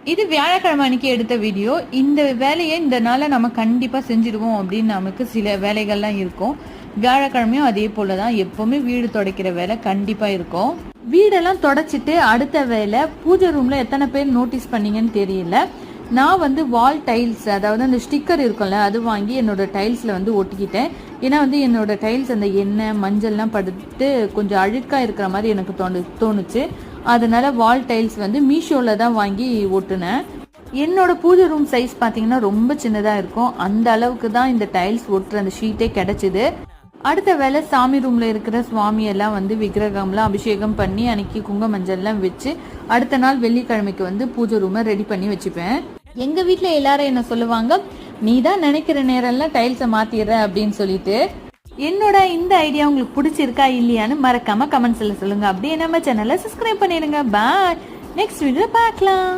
இது வியாழக்கிழமை அன்னைக்கு எடுத்த வீடியோ. இந்த வேலையை இந்த நாளை நம்ம கண்டிப்பாக செஞ்சிடுவோம் அப்படின்னு நமக்கு சில வேலைகள்லாம் இருக்கும். வியாழக்கிழமையும் அதே போல தான், எப்போவுமே வீடு துடைக்கிற வேலை கண்டிப்பாக இருக்கும். வீடெல்லாம் தொடச்சிட்டு அடுத்த வேலை பூஜை ரூமில் எத்தனை பேர் நோட்டீஸ் பண்ணீங்கன்னு தெரியல. நான் வந்து வால் டைல்ஸ், அதாவது அந்த ஸ்டிக்கர் இருக்கும்ல, அது வாங்கி என்னோட டைல்ஸில் வந்து ஒட்டிக்கிட்டேன். ஏன்னா வந்து என்னோட டைல்ஸ் அந்த எண்ணெய் மஞ்சள்லாம் படுத்து கொஞ்சம் அழுக்காக இருக்கிற மாதிரி எனக்கு தோணுச்சு. அதனால வால் டைல்ஸ் வந்து மீஷோவில் தான் வாங்கி ஒட்டுனேன். என்னோட பூஜை ரூம் சைஸ் பார்த்தீங்கன்னா ரொம்ப சின்னதாக இருக்கும். அந்த அளவுக்கு தான் இந்த டைல்ஸ் ஒட்டுற அந்த ஷீட்டே கிடைச்சிது. அடுத்த வேலை சாமி ரூம்ல இருக்கிற சுவாமி எல்லாம் வந்து விக்கிரகம்லாம் அபிஷேகம் பண்ணி அன்னைக்கு குங்க மஞ்சள்லாம் வச்சு அடுத்த நாள் வெள்ளிக்கிழமைக்கு வந்து பூஜை ரூமை ரெடி பண்ணி வச்சுப்பேன். எங்க வீட்டில் எல்லாரும் என்ன சொல்லுவாங்க, நீ தான் நினைக்கிற நேரம்லாம் டைல்ஸை மாத்திடுற அப்படின்னு சொல்லிட்டு. என்னோட இந்த ஐடியா உங்களுக்கு பிடிச்சிருக்கா இல்லையான்னு மறக்காம கமெண்ட்ஸ்ல சொல்லுங்க. அப்படியே நம்ம சேனலை சப்ஸ்கிரைப் பண்ணிடுங்க. பாய், நெக்ஸ்ட் வீடியோ பார்க்கலாம்.